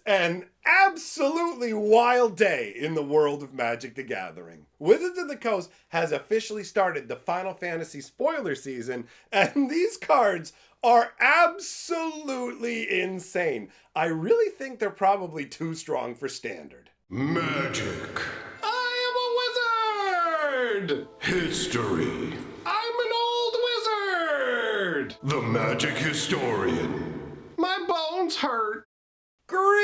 an absolutely wild day in the world of Magic the Gathering. Wizards of the Coast has officially started the Final Fantasy spoiler season, and these cards are absolutely insane. I really think they're probably too strong for standard. Magic. I am a wizard! History. I'm an old wizard! The Magic Historian. My bones hurt. Greetings!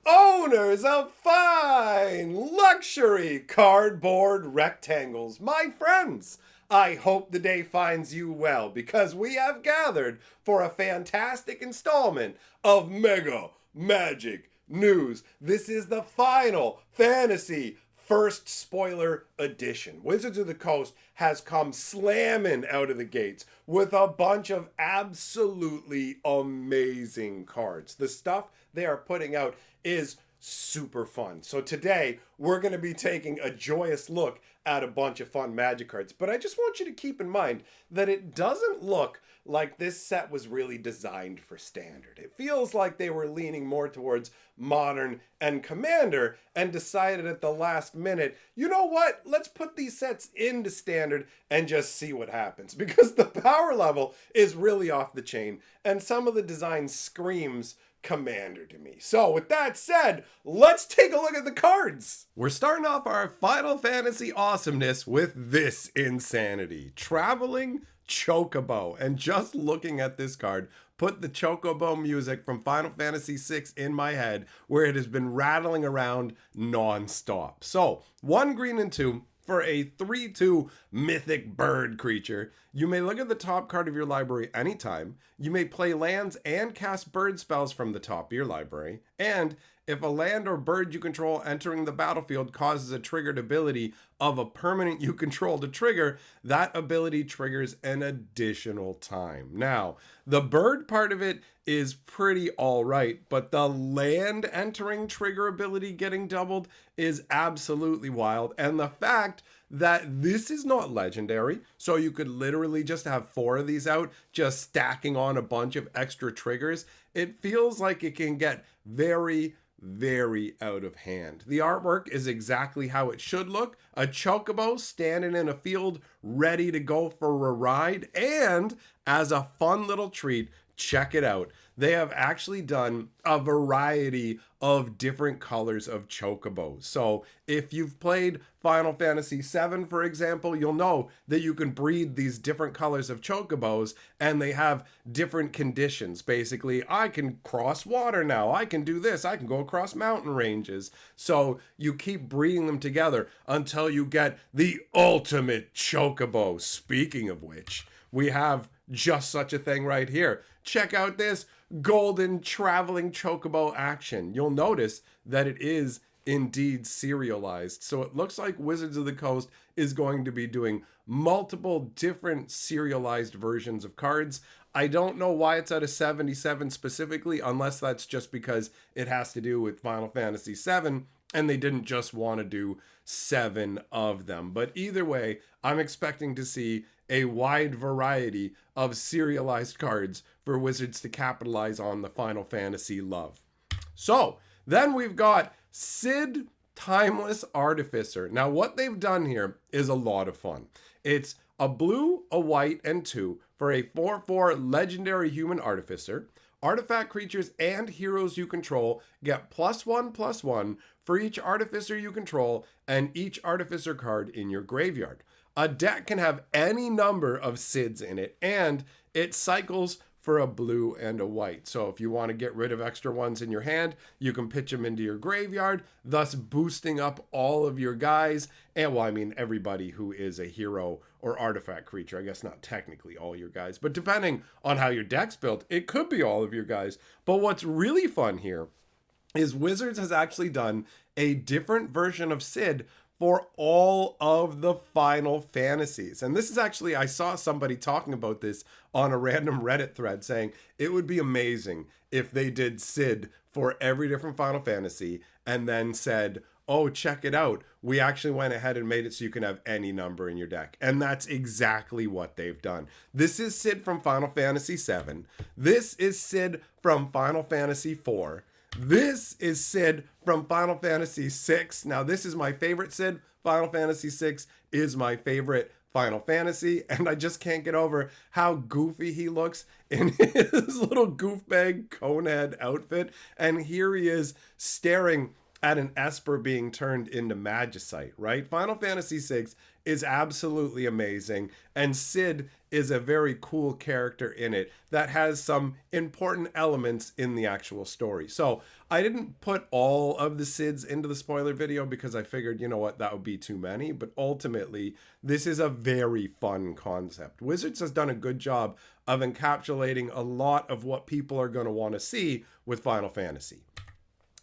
Owners of fine luxury cardboard rectangles, my friends! I hope the day finds you well because we have gathered for a fantastic installment of Mega Magic News. This is the Final Fantasy First Spoiler Edition. Wizards of the Coast has come slamming out of the gates with a bunch of absolutely amazing cards. The stuff they are putting out is super fun. So today we're going to be taking a joyous look at a bunch of fun Magic cards. But I just want you to keep in mind that it doesn't look like this set was really designed for standard. It feels like they were leaning more towards modern and commander and decided at the last minute, you know what, let's put these sets into standard and just see what happens, because the power level is really off the chain and some of the design screams commander to me. So with that said, let's take a look at the cards. We're starting off our Final Fantasy awesomeness with this insanity. Traveling Chocobo. And just looking at this card put the Chocobo music from Final Fantasy VI in my head, where it has been rattling around non-stop. So 1 green and 2 for a 3/2 mythic bird creature. You may look at the top card of your library anytime. You may play lands and cast bird spells from the top of your library. And if a land or bird you control entering the battlefield causes a triggered ability of a permanent you control to trigger, that ability triggers an additional time. Now, the bird part of it is pretty alright, but the land entering trigger ability getting doubled is absolutely wild. And the fact that this is not legendary, so you could literally just have 4 of these out, just stacking on a bunch of extra triggers, it feels like it can get very out of hand. The artwork is exactly how it should look. A chocobo standing in a field ready to go for a ride. And as a fun little treat, check it out. They have actually done a variety of different colors of chocobos. So if you've played Final Fantasy VII, for example, you'll know that you can breed these different colors of chocobos and they have different conditions. Basically, I can cross water now. I can do this. I can go across mountain ranges. So you keep breeding them together until you get the ultimate chocobo. Speaking of which, we have just such a thing right here. Check out this golden traveling chocobo action. You'll notice that it is indeed serialized. So it looks like Wizards of the Coast is going to be doing multiple different serialized versions of cards. I don't know why it's at a 77 specifically, unless that's just because it has to do with Final Fantasy VII and they didn't just want to do 7 of them. But either way, I'm expecting to see a wide variety of serialized cards for Wizards to capitalize on the Final Fantasy love. So then we've got Sid Timeless Artificer. Now what they've done here is a lot of fun. It's a blue, a white, and 2 for a 4/4 legendary human artificer. Artifact creatures and heroes you control get +1/+1 for each artificer you control and each artificer card in your graveyard. A deck can have any number of Sids in it, and it cycles for a blue and a white. So if you want to get rid of extra ones in your hand, you can pitch them into your graveyard, thus boosting up all of your guys. And well, I mean, everybody who is a hero or artifact creature. I guess not technically all your guys, but depending on how your deck's built, it could be all of your guys. But what's really fun here is Wizards has actually done a different version of Sid for all of the Final Fantasies. And this is actually, I saw somebody talking about this on a random Reddit thread saying it would be amazing if they did Sid for every different Final Fantasy and then said, oh, check it out. We actually went ahead and made it so you can have any number in your deck. And that's exactly what they've done. This is Sid from Final Fantasy VII. This is Sid from Final Fantasy IV. This is Sid from Final Fantasy VI. Now, this is my favorite Sid. Final Fantasy VI is my favorite Final Fantasy, and I just can't get over how goofy he looks in his little goofbag conehead outfit. And here he is staring at an Esper being turned into Magicite, right? Final Fantasy VI is absolutely amazing, and Sid is a very cool character in it that has some important elements in the actual story. So I didn't put all of the Sids into the spoiler video because I figured, you know what, that would be too many, but ultimately this is a very fun concept. Wizards has done a good job of encapsulating a lot of what people are going to want to see with Final Fantasy.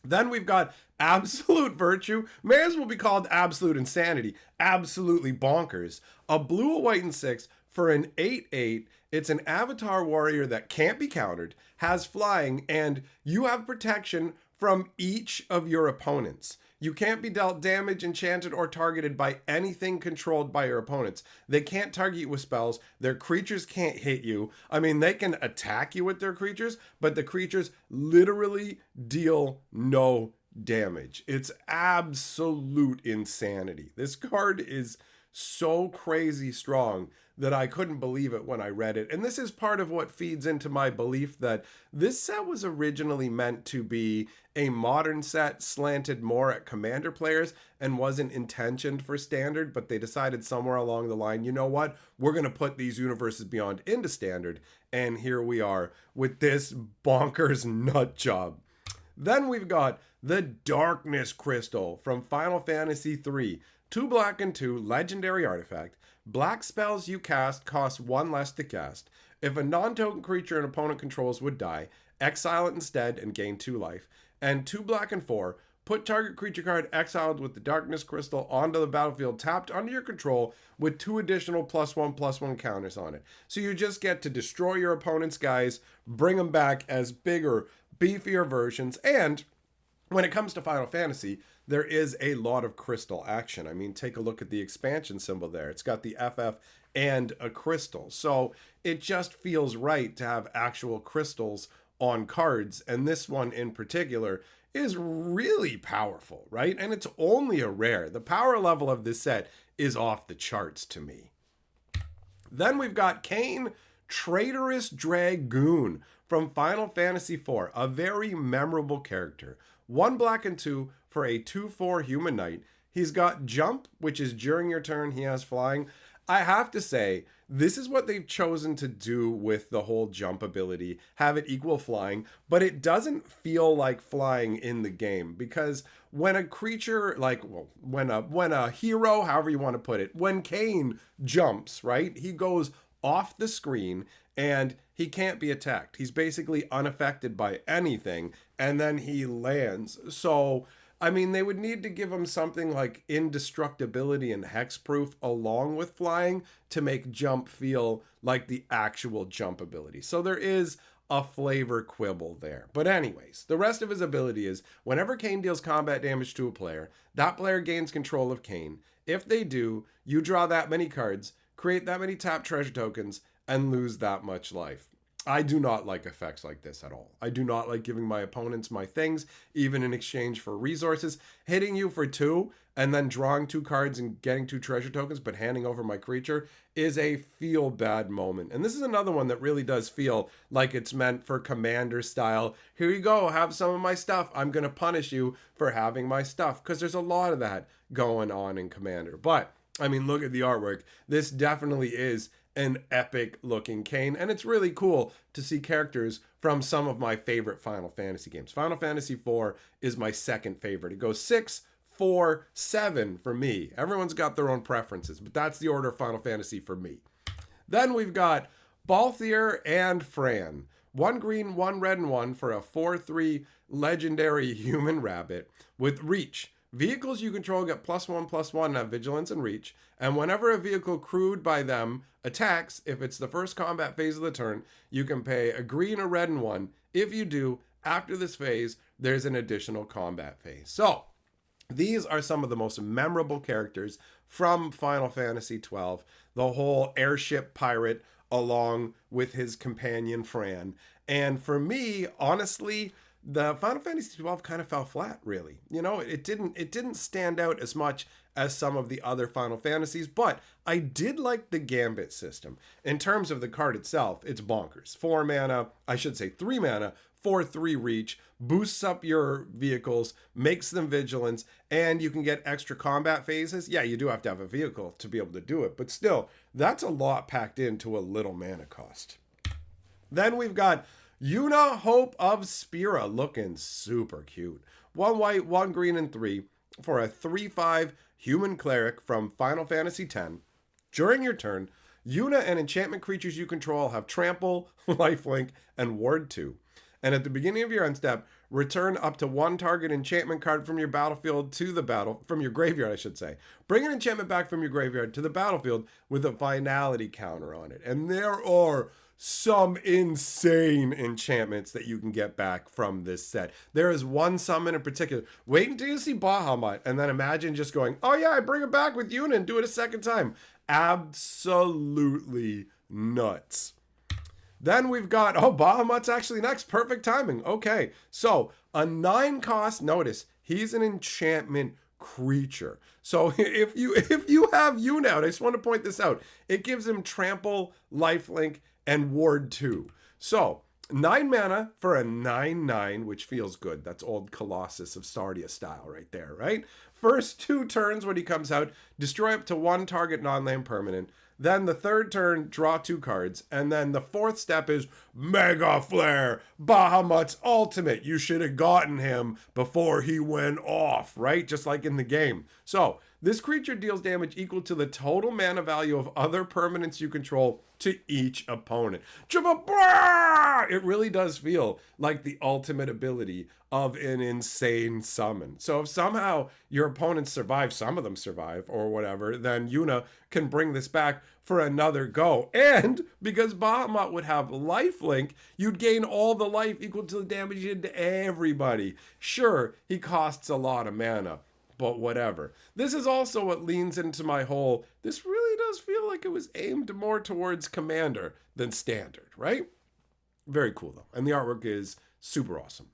Then we've got Absolute Virtue, may as well be called Absolute Insanity, absolutely bonkers. A blue, a white, and 6 for an 8/8. It's an avatar warrior that can't be countered, has flying, and you have protection from each of your opponents. You can't be dealt damage, enchanted, or targeted by anything controlled by your opponents. They can't target you with spells. Their creatures can't hit you. I mean, they can attack you with their creatures, but the creatures literally deal no damage. It's absolute insanity. This card is so crazy strong that I couldn't believe it when I read it. And this is part of what feeds into my belief that this set was originally meant to be a modern set slanted more at commander players and wasn't intentioned for standard, but they decided somewhere along the line, you know what, we're going to put these universes beyond into standard. And here we are with this bonkers nut job. Then we've got the Darkness Crystal from Final Fantasy III. 2 black and 2, legendary artifact. Black spells you cast cost 1 less to cast. If a non-token creature an opponent controls would die, exile it instead and gain 2 life. And 2 black and 4, put target creature card exiled with the Darkness Crystal onto the battlefield tapped under your control with 2 additional +1/+1 counters on it. So you just get to destroy your opponent's guys, bring them back as bigger, beefier versions, and when it comes to Final Fantasy, there is a lot of crystal action. I mean, take a look at the expansion symbol there. It's got the FF and a crystal. So it just feels right to have actual crystals on cards. And this one in particular is really powerful, right? And it's only a rare. The power level of this set is off the charts to me. Then we've got Kain, Traitorous Dragoon from Final Fantasy IV, a very memorable character. 1 black and 2 for a 2/4 human knight. He's got jump, which is during your turn, he has flying. I have to say, this is what they've chosen to do with the whole jump ability, have it equal flying, but it doesn't feel like flying in the game because when a creature, when a hero, however you want to put it, when Kain jumps, right, he goes off the screen and he can't be attacked. He's basically unaffected by anything, and then he lands. So, I mean, they would need to give him something like indestructibility and hexproof along with flying to make jump feel like the actual jump ability. So there is a flavor quibble there. But anyways, the rest of his ability is whenever Kain deals combat damage to a player, that player gains control of Kain. If they do, you draw that many cards, create that many tapped treasure tokens, and lose that much life. I do not like effects like this at all. I do not like giving my opponents my things, even in exchange for resources. Hitting you for 2 and then drawing 2 cards and getting 2 treasure tokens, but handing over my creature is a feel bad moment. And this is another one that really does feel like it's meant for commander style. Here you go, have some of my stuff. I'm going to punish you for having my stuff, because there's a lot of that going on in commander. But, I mean, look at the artwork. This definitely is an epic looking Kain, and it's really cool to see characters from some of my favorite Final Fantasy games. Final Fantasy IV is my second favorite. It goes 6, 4, 7 for me. Everyone's got their own preferences, but that's the order of Final Fantasy for me. Then we've got Balthier and Fran. 1 green, 1 red, and 1 for a 4/3 legendary human rabbit with reach. Vehicles you control get +1/+1 and have vigilance and reach, and whenever a vehicle crewed by them attacks, if it's the first combat phase of the turn, you can pay a green, a red, and 1. If you do, after this phase, there's an additional combat phase. So, These are some of the most memorable characters from Final Fantasy XII. The whole airship pirate along with his companion Fran. And for me, honestly, the Final Fantasy XII kind of fell flat, really. You know, it didn't stand out as much as some of the other Final Fantasies, but I did like the Gambit system. In terms of the card itself, it's bonkers. 4 mana, I should say 3 mana, 4/3 reach, boosts up your vehicles, makes them vigilance, and you can get extra combat phases. Yeah, you do have to have a vehicle to be able to do it, but still, that's a lot packed into a little mana cost. Then we've got Yuna, Hope of Spira, looking super cute. 1 white, 1 green, and 3 for a 3/5 human cleric from Final Fantasy X. During your turn, Yuna and enchantment creatures you control have trample, lifelink, and ward 2. And at the beginning of your end step, return up to 1 target enchantment card from your battlefield to the from your graveyard, I should say. Bring an enchantment back from your graveyard to the battlefield with a finality counter on it. And there are some insane enchantments that you can get back from this set. There is one summon in particular. Wait until you see Bahamut, and then imagine just going, oh yeah, I bring it back with Yuna and do it a second time. Absolutely nuts. Then we've got, oh, Bahamut's actually next. Perfect timing. Okay, so a 9 cost, notice, he's an enchantment creature. So if you have Yuna out, I just want to point this out. It gives him trample, lifelink, and ward 2. So 9 mana for a 9/9, which feels good. That's old Colossus of Sardia style right there, right? First 2 turns when he comes out, destroy up to 1 target non-land permanent. Then the third turn, draw 2 cards. And then the fourth step is Mega Flare, Bahamut's ultimate. You should have gotten him before he went off, right? Just like in the game. So this creature deals damage equal to the total mana value of other permanents you control to each opponent. It really does feel like the ultimate ability of an insane summon. So if somehow your opponents survive, some of them survive or whatever, then Yuna can bring this back for another go. And because Bahamut would have lifelink, you'd gain all the life equal to the damage you did to everybody. Sure, he costs a lot of mana, but whatever. This is also what leans into my whole, this really does feel like it was aimed more towards Commander than Standard, right? Very cool though. And the artwork is super awesome.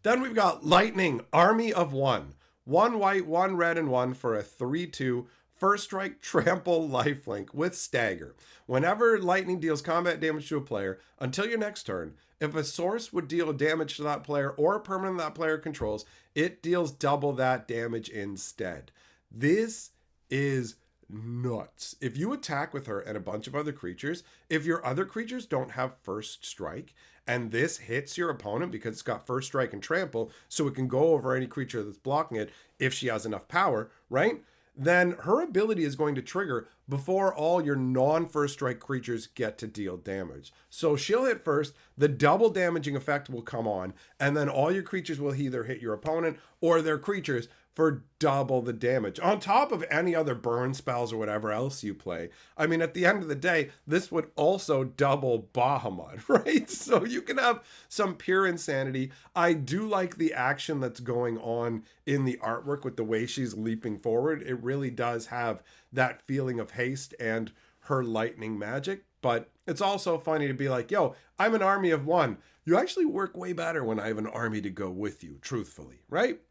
Then we've got Lightning, Army of 1. 1 white, 1 red, and 1 for a 3/2 first strike trample lifelink with stagger. Whenever lightning deals combat damage to a player until your next turn, if a source would deal damage to that player or a permanent that player controls, it deals double that damage instead. This is nuts. If you attack with her and a bunch of other creatures, if your other creatures don't have first strike, and this hits your opponent because it's got first strike and trample, so it can go over any creature that's blocking it if she has enough power, right? Then her ability is going to trigger before all your non-first strike creatures get to deal damage. So she'll hit first, the double damaging effect will come on, and then all your creatures will either hit your opponent or their creatures for double the damage, on top of any other burn spells or whatever else you play. I mean, at the end of the day, this would also double Bahamut, right? So you can have some pure insanity. I do like the action that's going on in the artwork with the way she's leaping forward. It really does have that feeling of haste and her lightning magic, but it's also funny to be like, yo, I'm an army of 1. You actually work way better when I have an army to go with you, truthfully, right?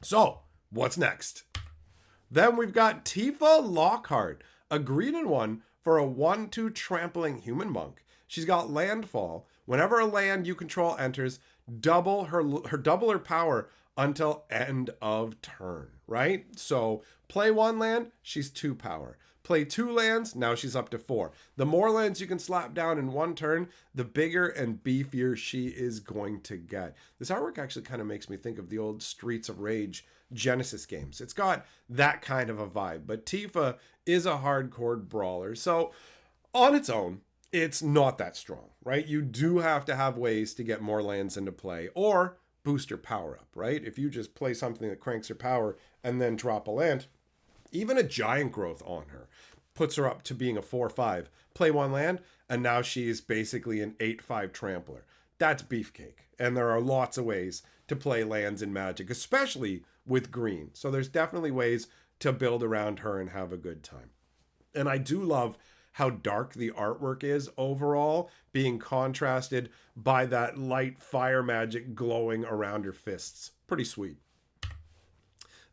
So, what's next? Then we've got Tifa Lockhart, a green and 1 for a 1/2 trampling human monk. She's got landfall. Whenever a land you control enters, double her power until end of turn, right? So play 1 land, she's 2 power. Play 2 lands, now she's up to 4. The more lands you can slap down in 1 turn, the bigger and beefier she is going to get. This artwork actually kind of makes me think of the old Streets of Rage Genesis games. It's got that kind of a vibe, but Tifa is a hardcore brawler. So on its own, it's not that strong, right? You do have to have ways to get more lands into play or boost your power up, right? If you just play something that cranks her power and then drop a land, even a giant growth on her puts her up to being a 4/5. Play 1 land, and now she's basically an 8/5 trampler. that's beefcake. And there are lots of ways to play lands in Magic, especially with green. So there's definitely ways to build around her and have a good time. And I do love how dark the artwork is overall, being contrasted by that light fire magic glowing around her fists. Pretty sweet.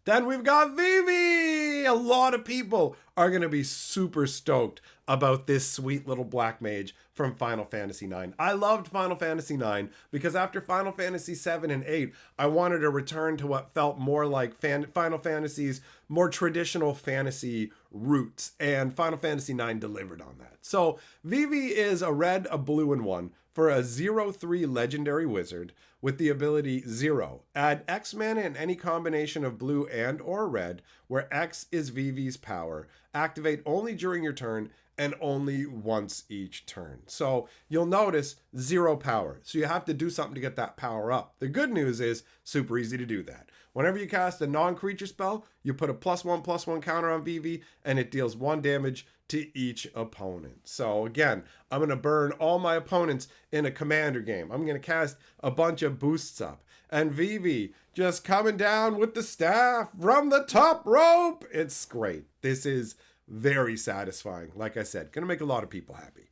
Then we've got Vivi! A lot of people are going to be super stoked about this sweet little black mage from Final Fantasy IX. I loved Final Fantasy IX because after Final Fantasy VII and VIII, I wanted to return to what felt more like Final Fantasy's more traditional fantasy roots, and Final Fantasy IX delivered on that. So Vivi is a red, a blue, and 1 for a 0/3 legendary wizard with the ability 0. Add X mana in any combination of blue and or red, where X is Vivi's power. Activate only during your turn and only once each turn. So you'll notice 0 power. So you have to do something to get that power up. The good news is super easy to do that. Whenever you cast a non-creature spell, you put a +1/+1 counter on Vivi and it deals 1 damage to each opponent. So again, I'm going to burn all my opponents in a commander game. I'm going to cast a bunch of boosts up. And Vivi just coming down with the staff from the top rope. It's great. This is very satisfying. Like I said, going to make a lot of people happy.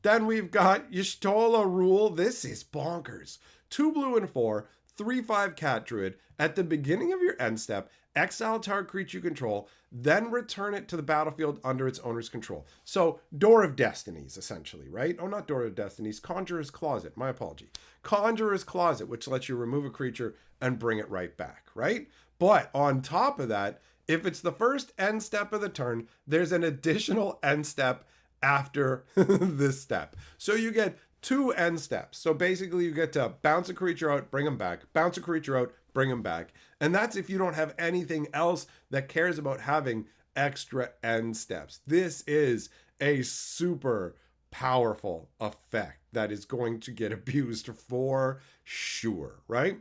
Then we've got Y'shtola Rule. This is bonkers. 2 blue and 4, 3/5 cat druid. At the beginning of your end step, exile target creature you control, then return it to the battlefield under its owner's control. So Door of Destinies, essentially, right? Oh, not Door of Destinies, Conjurer's Closet. My apology. Conjurer's Closet, which lets you remove a creature and bring it right back, right? But on top of that, if it's the first end step of the turn, there's an additional end step after this step. So you get 2 end steps. So basically you get to bounce a creature out, bring them back, bounce a creature out, bring them back. And that's if you don't have anything else that cares about having extra end steps. This is a super powerful effect that is going to get abused for sure, right?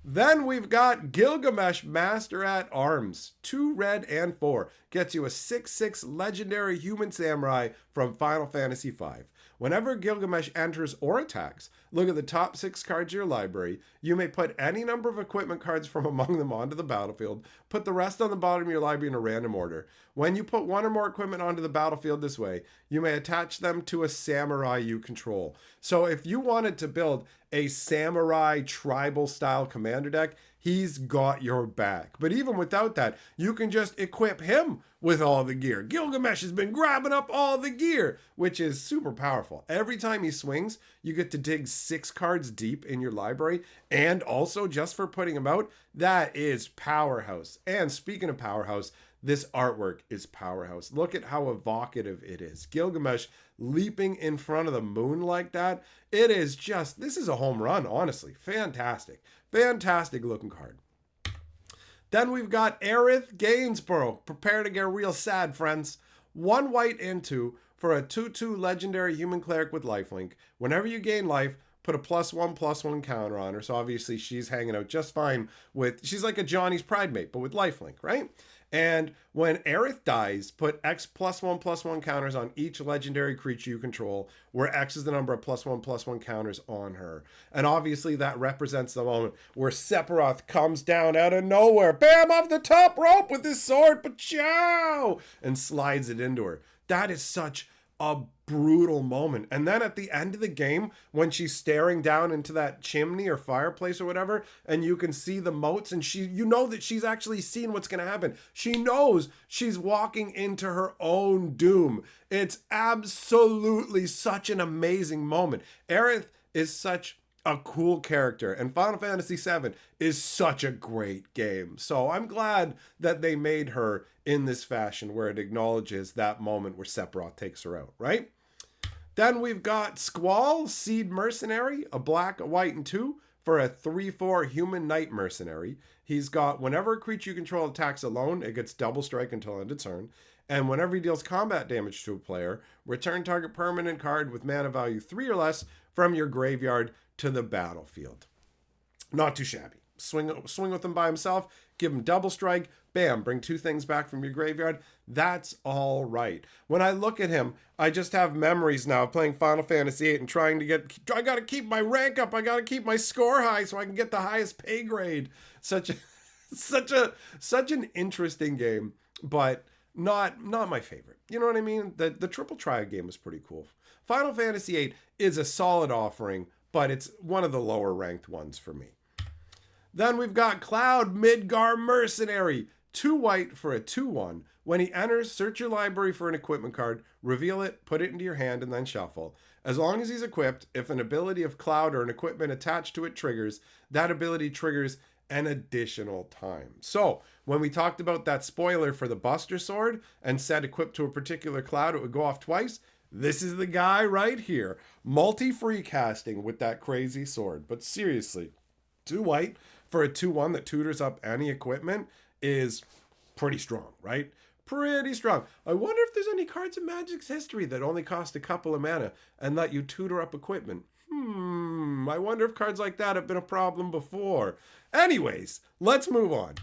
Then we've got Gilgamesh Master at Arms. 2 red and 4. Gets you a 6/6 legendary human samurai from Final Fantasy V. Whenever Gilgamesh enters or attacks, look at the top 6 cards of your library. You may put any number of equipment cards from among them onto the battlefield. Put the rest on the bottom of your library in a random order. When you put 1 or more equipment onto the battlefield this way, you may attach them to a samurai you control. So if you wanted to build a samurai tribal style commander deck, he's got your back. But even without that, you can just equip him with all the gear. Gilgamesh has been grabbing up all the gear, which is super powerful. Every time he swings, you get to dig 6 cards deep in your library. And also, just for putting him out, that is powerhouse. And speaking of powerhouse, this artwork is powerhouse. Look at how evocative it is. Gilgamesh leaping in front of the moon like that. It is just, this is a home run, honestly. Fantastic. Fantastic looking card. Then we've got Aerith Gainsborough. Prepare to get real sad, friends. 1 white and 2 for a 2/2 legendary human cleric with lifelink. Whenever you gain life, put a +1/+1 counter on her. So obviously she's hanging out just fine with, she's like a Johnny's Pride mate, but with lifelink, right? And when Aerith dies, put X +1/+1 counters on each legendary creature you control, where X is the number of +1/+1 counters on her. And obviously that represents the moment where Sephiroth comes down out of nowhere, bam, off the top rope with his sword, pachow, and slides it into her. That is such a brutal moment. And then at the end of the game, when she's staring down into that chimney or fireplace or whatever, and you can see the moats, and you know that she's actually seen what's going to happen. She knows she's walking into her own doom. It's absolutely such an amazing moment. Aerith is such a cool character, and Final Fantasy VII is such a great game. So I'm glad that they made her in this fashion where it acknowledges that moment where Sephiroth takes her out, right? Then we've got Squall, Seed Mercenary, a black, a white, and 2 for a 3/4 human knight mercenary. He's got, whenever a creature you control attacks alone, it gets double strike until end of turn. And whenever he deals combat damage to a player, return target permanent card with mana value 3 or less from your graveyard to the battlefield. Not too shabby. swing with him by himself, give him double strike, bam, bring 2 things back from your graveyard. That's all right. When I look at him, I just have memories now of playing Final Fantasy VIII and trying to I got to keep my rank up. I got to keep my score high so I can get the highest pay grade. Such an interesting game, but not my favorite. You know what I mean? The Triple Triad game was pretty cool. Final Fantasy VIII is a solid offering, but it's one of the lower ranked ones for me. Then we've got Cloud Midgar Mercenary. 2 white for a 2/1. When he enters, search your library for an equipment card, reveal it, put it into your hand, and then shuffle. As long as he's equipped, if an ability of Cloud or an equipment attached to it triggers, that ability triggers an additional time. So when we talked about that spoiler for the Buster Sword and said equipped to a particular Cloud, it would go off twice. This is the guy right here. Multi-free casting with that crazy sword. But seriously, 2 white for a 2/1 that tutors up any equipment is pretty strong, right? Pretty strong. I wonder if there's any cards in Magic's history that only cost a couple of mana and let you tutor up equipment. I wonder if cards like that have been a problem before. Anyways, let's move on.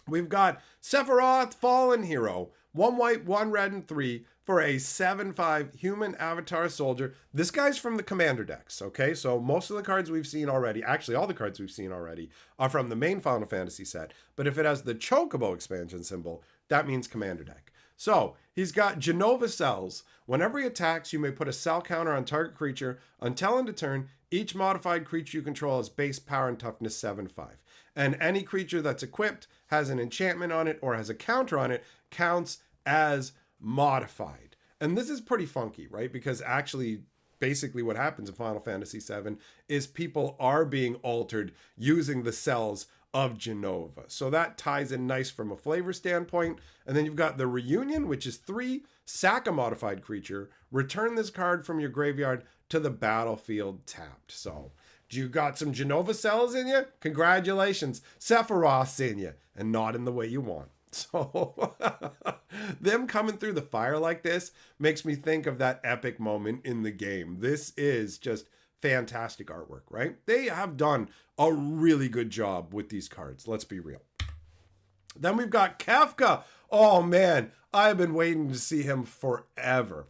We've got Sephiroth Fallen Hero. 1 white, 1 red, and 3 for a 7/5 human avatar soldier. This guy's from the commander decks, okay? So most of the cards we've seen already, actually all the cards we've seen already, are from the main Final Fantasy set. But if it has the Chocobo expansion symbol, that means commander deck. So he's got Genova cells. Whenever he attacks, you may put a cell counter on target creature. Until end of turn, each modified creature you control has base power and toughness 7/5. And any creature that's equipped, has an enchantment on it, or has a counter on it, counts as modified. And this is pretty funky, right? Because actually, basically what happens in Final Fantasy VII is people are being altered using the cells of Genova. So that ties in nice from a flavor standpoint. And then you've got the Reunion, which is 3, sack a modified creature, return this card from your graveyard to the battlefield tapped. So you got some Genova cells in you? Congratulations. Sephiroth's in you, and not in the way you want. So them coming through the fire like this makes me think of that epic moment in the game. This is just fantastic artwork, right? They have done a really good job with these cards. Let's be real. Then we've got Kefka. Oh man, I've been waiting to see him forever.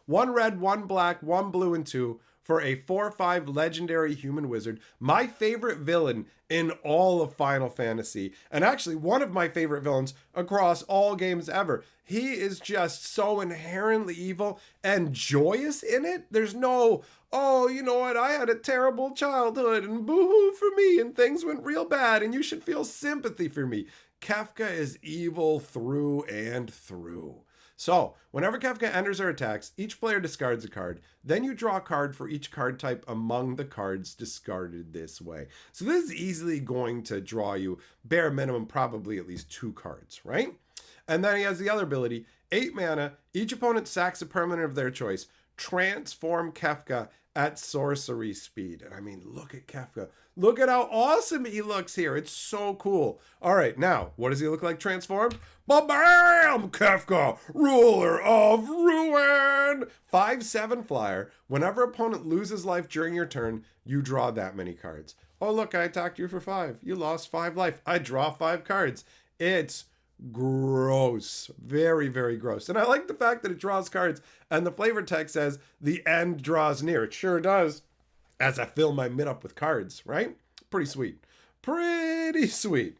1 red, 1 black, 1 blue, and 2 for a 4/5 legendary human wizard. My favorite villain in all of Final Fantasy, and actually one of my favorite villains across all games ever. He is just so inherently evil and joyous in it. There's no, oh, you know what, I had a terrible childhood and boo-hoo for me and things went real bad and you should feel sympathy for me. Kefka is evil through and through. So, whenever Kefka enters or attacks, each player discards a card. Then you draw a card for each card type among the cards discarded this way. So this is easily going to draw you, bare minimum, probably at least 2 cards, right? And then he has the other ability, 8 mana, each opponent sacks a permanent of their choice. Transform Kefka at sorcery speed. And I mean, look at Kefka. Look at how awesome he looks here. It's so cool. All right, now, what does he look like transformed? Ba-bam! Kefka, ruler of ruin! 5/7 flyer. Whenever opponent loses life during your turn, you draw that many cards. Oh, look, I attacked you for 5. You lost 5 life. I draw 5 cards. It's gross. Very, very gross. And I like the fact that it draws cards and the flavor text says the end draws near. It sure does. As I fill my mid up with cards, right? Pretty sweet. Pretty sweet.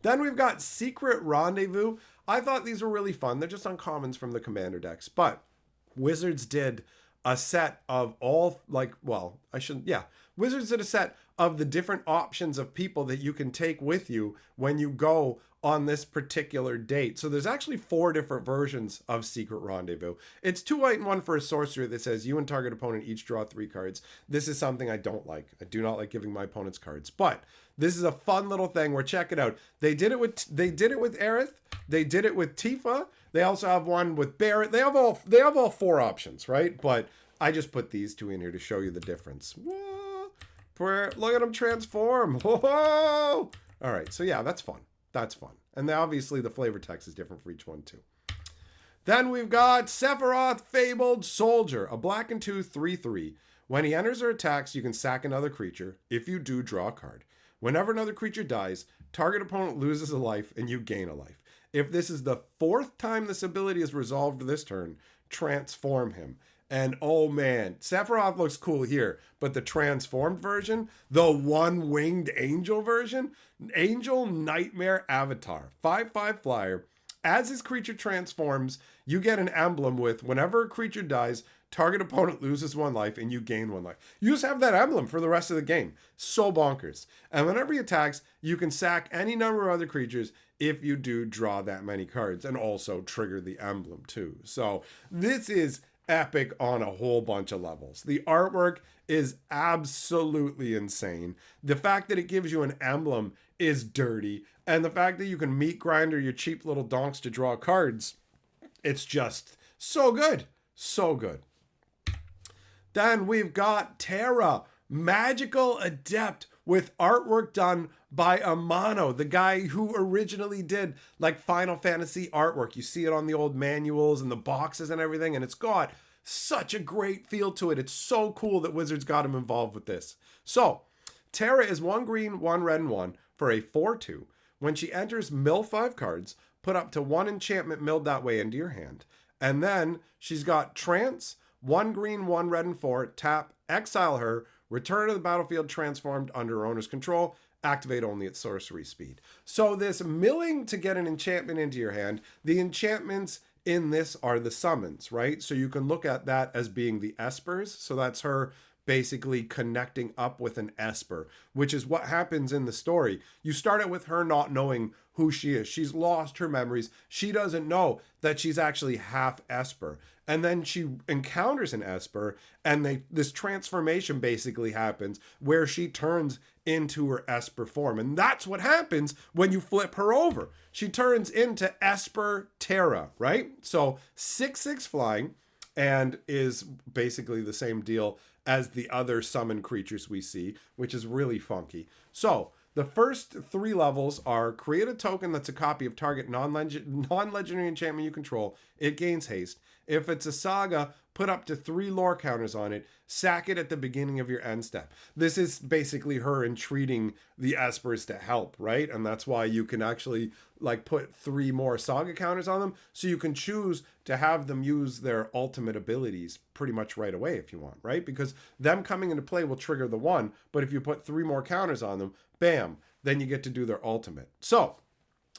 Then we've got Secret Rendezvous. I thought these were really fun. They're just uncommons from the commander decks. But Wizards did a set of all, Wizards did a set of the different options of people that you can take with you when you go on this particular date. So there's actually 4 different versions of Secret Rendezvous. It's 2 white and 1 for a sorcerer that says you and target opponent each draw 3 cards. This is something I don't like. I do not like giving my opponents cards, but this is a fun little thing where, check it out. They did it with Aerith. They did it with Tifa. They also have one with Barrett. They have all 4 options, right? But I just put these 2 in here to show you the difference. Whoa. Look at them transform. Whoa. All right, so yeah, that's fun. That's fun. And obviously the flavor text is different for each one too. Then we've got Sephiroth Fabled Soldier, a black and 2 3/3. When he enters or attacks, you can sack another creature. If you do, draw a card. Whenever another creature dies, target opponent loses a life and you gain a life. If this is the 4th time this ability is resolved this turn, transform him. And oh man, Sephiroth looks cool here, but the transformed version, the one-winged angel version, Angel Nightmare Avatar, 5/5 flyer. As his creature transforms, you get an emblem with whenever a creature dies, target opponent loses 1 life and you gain 1 life. You just have that emblem for the rest of the game. So bonkers. And whenever he attacks, you can sack any number of other creatures. If you do, draw that many cards and also trigger the emblem too. So this is epic on a whole bunch of levels. The artwork is absolutely insane. The fact that it gives you an emblem is dirty. And the fact that you can meat grinder your cheap little donks to draw cards, it's just so good. So good. Then we've got Terra, Magical Adept, with artwork done by Amano, the guy who originally did like Final Fantasy artwork. You see it on the old manuals and the boxes and everything, and it's got such a great feel to it. It's so cool that Wizards got him involved with this. So, Terra is 1 green, 1 red, and 1 for a 4/2. When she enters, mill 5 cards, put up to 1 enchantment milled that way into your hand. And then she's got Trance, 1 green, 1 red, and 4, tap, exile her, return to the battlefield transformed under her owner's control, activate only at sorcery speed. So this milling to get an enchantment into your hand, the enchantments in this are the summons, right? So you can look at that as being the espers. So that's her basically connecting up with an esper, which is what happens in the story. You start it with her not knowing who she is. She's lost her memories. She doesn't know that she's actually half esper. And then she encounters an esper, and this transformation basically happens where she turns into her esper form. And that's what happens when you flip her over. She turns into Esper Terra, right? So 6/6 flying, and is basically the same deal as the other summon creatures we see, which is really funky. So the first 3 levels are create a token that's a copy of target non-legendary enchantment you control. It gains haste. If it's a saga, put up to 3 lore counters on it. Sack it at the beginning of your end step. This is basically her entreating the espers to help, right? And that's why you can actually like put 3 more saga counters on them, so you can choose to have them use their ultimate abilities pretty much right away if you want, right? Because them coming into play will trigger the 1, but if you put 3 more counters on them, bam, then you get to do their ultimate. So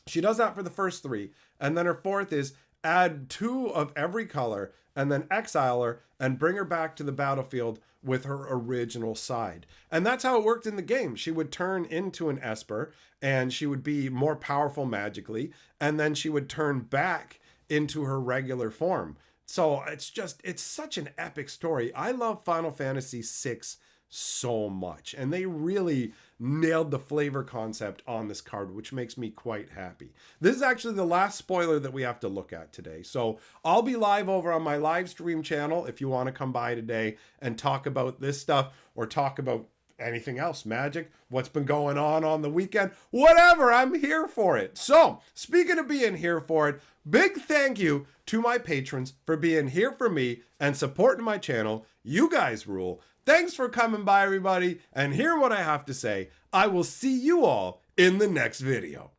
she does that for the first 3, and then her 4th is add 2 of every color and then exile her and bring her back to the battlefield with her original side. And that's how it worked in the game. She would turn into an esper and she would be more powerful magically, and then she would turn back into her regular form. So it's such an epic story. I love Final Fantasy VI so much, and they really nailed the flavor concept on this card, which makes me quite happy. This is actually the last spoiler that we have to look at today, so I'll be live over on my live stream channel if you want to come by today and talk about this stuff or talk about anything else, Magic, what's been going on the weekend, whatever. I'm here for it. So speaking of being here for it, big thank you to my patrons for being here for me and supporting my channel. You guys rule. Thanks for coming by, everybody, and hear what I have to say. I will see you all in the next video.